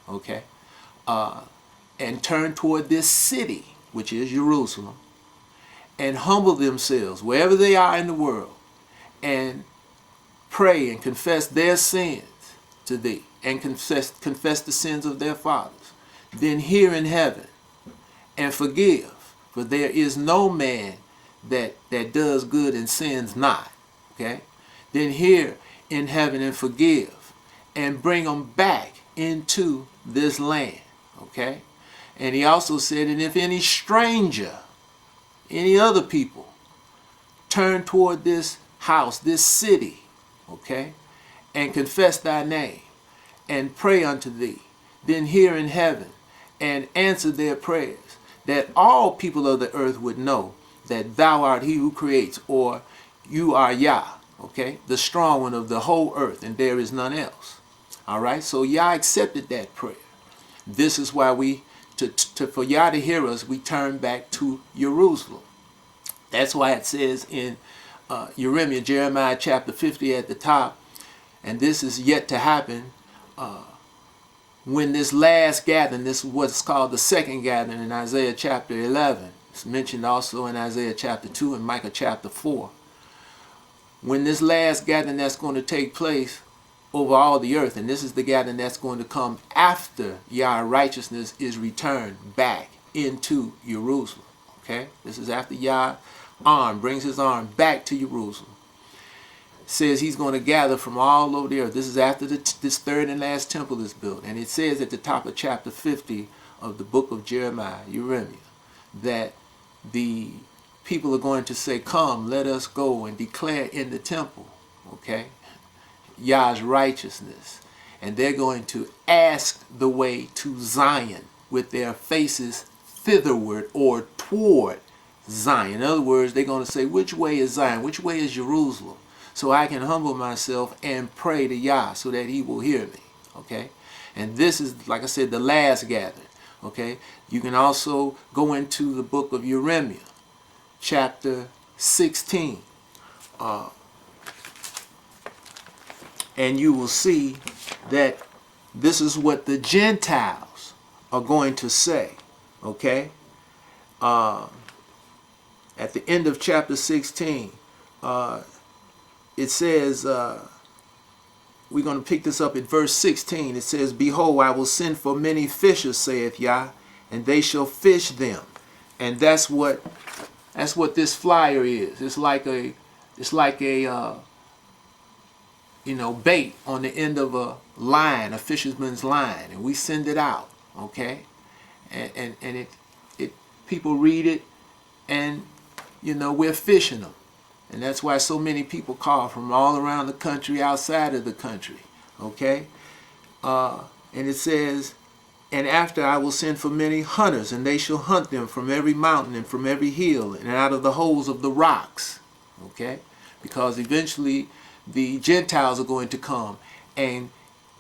okay, and turn toward this city, which is Jerusalem, and humble themselves wherever they are in the world, and pray and confess their sins to thee, and confess the sins of their fathers, then hear in heaven and forgive, for there is no man that does good and sins not. Okay, then hear in heaven and forgive, and bring them back into this land. Okay, and he also said, and if any stranger, any other people, turn toward this house, this city, okay, and confess thy name, and pray unto thee, then hear in heaven and answer their prayers, that all people of the earth would know that thou art he who creates, or you are Yah, okay, the strong one of the whole earth, and there is none else. All right, so Yah accepted that prayer. This is why we, for Yah to hear us, we turn back to Jerusalem. That's why it says in Jeremiah chapter 50 at the top, and this is yet to happen, when this last gathering, this is what's called the second gathering in Isaiah chapter 11. It's mentioned also in Isaiah chapter 2 and Micah chapter 4. When this last gathering that's going to take place over all the earth, and this is the gathering that's going to come after Yah's righteousness is returned back into Jerusalem. Okay, this is after Yah brings his arm back to Jerusalem. Says he's going to gather from all over the earth. This is after this third and last temple is built. And it says at the top of chapter 50 of the book of Jeremiah, that the people are going to say, come, let us go and declare in the temple, okay, Yah's righteousness. And they're going to ask the way to Zion with their faces thitherward or toward Zion. In other words, they're going to say, which way is Zion? Which way is Jerusalem? So I can humble myself and pray to Yah so that he will hear me. Okay? And this is, like I said, the last gathering. Okay? You can also go into the book of Jeremiah, chapter 16. And you will see that this is what the Gentiles are going to say. Okay? At the end of chapter 16, it says, we're going to pick this up at verse 16. It says, behold, I will send for many fishers, saith Yah, and they shall fish them. And that's what this flyer is. It's like a bait on the end of a line, a fisherman's line, and we send it out. Okay, and it people read it, and we're fishing them. And that's why so many people call from all around the country, outside of the country. Okay? And it says, and after I will send for many hunters, and they shall hunt them from every mountain and from every hill and out of the holes of the rocks. Okay? Because eventually the Gentiles are going to come and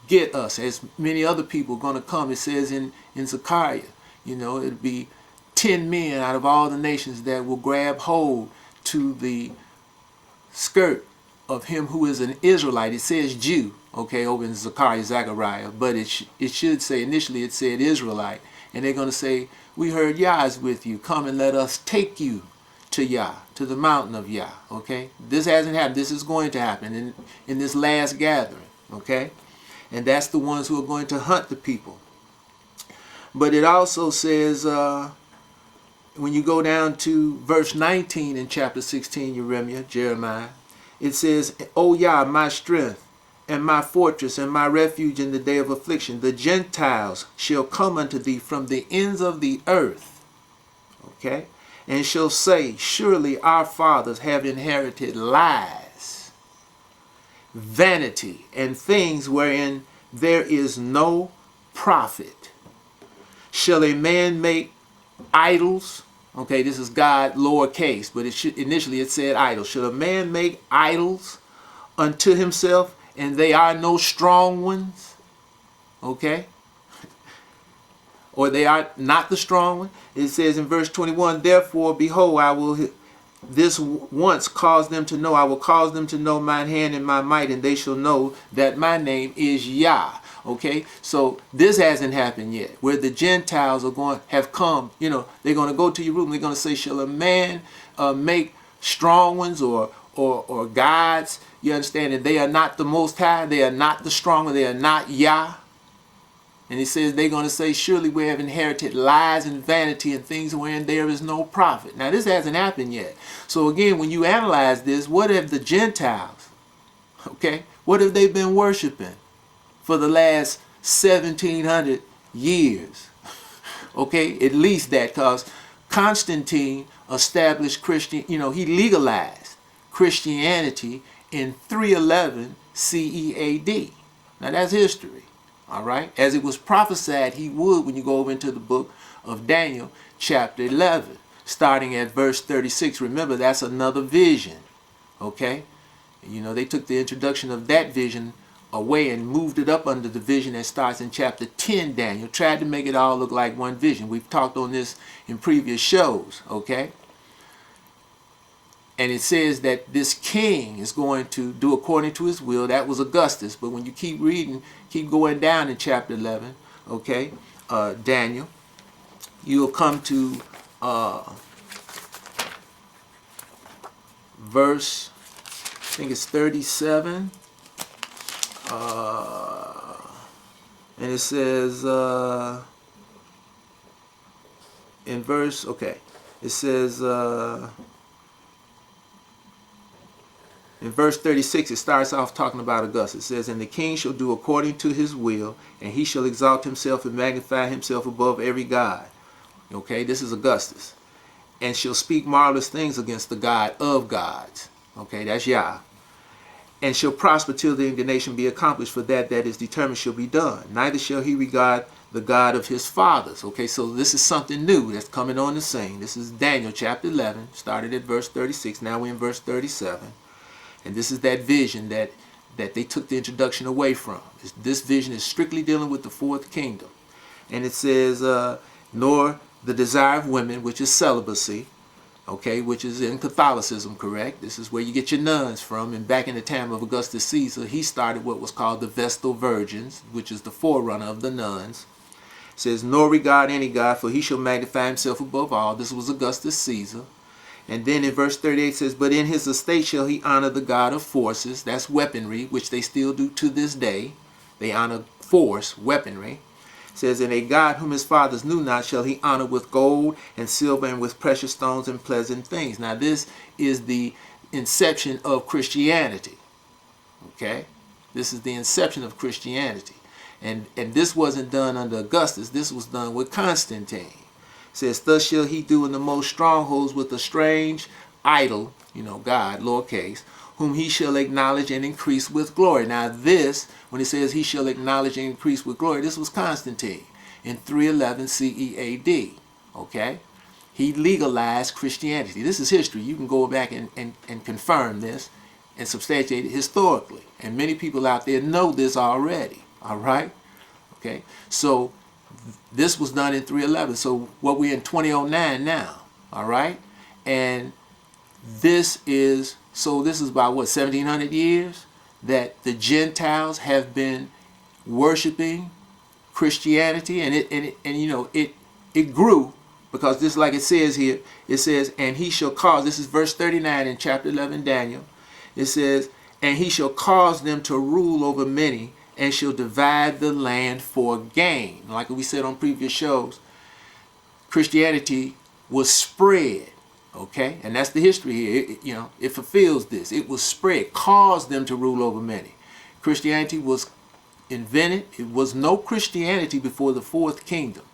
get us, as many other people are going to come. It says in Zechariah, it'll be 10 men out of all the nations that will grab hold to the skirt of him who is an Israelite. It says Jew, okay, over in Zechariah, but it should say, initially it said Israelite, and they're going to say, we heard Yah is with you, come and let us take you to Yah, to the mountain of Yah. Okay, this hasn't happened. This is going to happen in this last gathering. Okay, and that's the ones who are going to hunt the people. But it also says, when you go down to verse 19 in chapter 16, Jeremiah, it says, O Yah, my strength, and my fortress, and my refuge in the day of affliction, the Gentiles shall come unto thee from the ends of the earth, okay, and shall say, surely our fathers have inherited lies, vanity, and things wherein there is no profit. Shall a man make idols? Okay, this is God lowercase, but initially it said idols. Should a man make idols unto himself, and they are no strong ones? Okay, or they are not the strong one. It says in verse 21, therefore, behold, I will this once cause them to know, I will cause them to know mine hand and my might, and they shall know that my name is Yah. Okay, so this hasn't happened yet, where the Gentiles have come. They're going to go to your room. They're going to say, "Shall a man make strong ones or gods?" You understand? And they are not the Most High. They are not the stronger. They are not Yah. And he says they're going to say, "Surely we have inherited lies and vanity and things wherein there is no profit." Now this hasn't happened yet. So again, when you analyze this, what have the Gentiles, okay, what have they been worshiping for the last 1700 years? Okay, at least that, because Constantine established he legalized Christianity in 311 CE AD. Now that's history, all right? As it was prophesied he would when you go over into the book of Daniel, chapter 11, starting at verse 36. Remember, that's another vision, okay? They took the introduction of that vision away and moved it up under the vision that starts in chapter 10, Daniel. Tried to make it all look like one vision. We've talked on this in previous shows, okay? And it says that this king is going to do according to his will. That was Augustus. But when you keep reading, keep going down in chapter 11, okay, Daniel, you'll come to verse, I think it's 37. And it says in verse, okay, it says in verse 36, it starts off talking about Augustus. It says, "And the king shall do according to his will, and he shall exalt himself and magnify himself above every god." Okay, this is Augustus. "And shall speak marvelous things against the God of gods." Okay, that's Yah. "And shall prosper till the indignation be accomplished, for that is determined shall be done. Neither shall he regard the God of his fathers." Okay, so this is something new that's coming on the scene. This is Daniel chapter 11, started at verse 36. Now we're in verse 37. And this is that vision that they took the introduction away from. This vision is strictly dealing with the fourth kingdom. And it says, "Nor the desire of women," which is celibacy, okay, which is in Catholicism, correct? This is where you get your nuns from. And back in the time of Augustus Caesar, he started what was called the Vestal Virgins, which is the forerunner of the nuns. It says, "Nor regard any god, for he shall magnify himself above all." This was Augustus Caesar. And then in verse 38 it says, "But in his estate shall he honor the god of forces." That's weaponry, which they still do to this day. They honor force, weaponry. It says, "And a god whom his fathers knew not shall he honor with gold and silver and with precious stones and pleasant things." Now this is the inception of Christianity. Okay? This is the inception of Christianity. And this wasn't done under Augustus. This was done with Constantine. It says, "Thus shall he do in the most strongholds with a strange idol," God, lowercase, "whom he shall acknowledge and increase with glory." Now this, when it says he shall acknowledge and increase with glory, this was Constantine in 311 CE AD. Okay? He legalized Christianity. This is history. You can go back and confirm this and substantiate it historically. And many people out there know this already. All right? Okay? So this was done in 311. So what we're in 2009 now. All right? And this is about what, 1700 years that the Gentiles have been worshiping Christianity, and it grew, because this, like it says here, it says, "And he shall cause," this is verse 39 in chapter 11 Daniel. It says, "And he shall cause them to rule over many, and shall divide the land for gain." Like we said on previous shows, Christianity was spread. Okay, and that's the history here. It fulfills this. It was spread, caused them to rule over many. Christianity was invented. It was no Christianity before the fourth kingdom.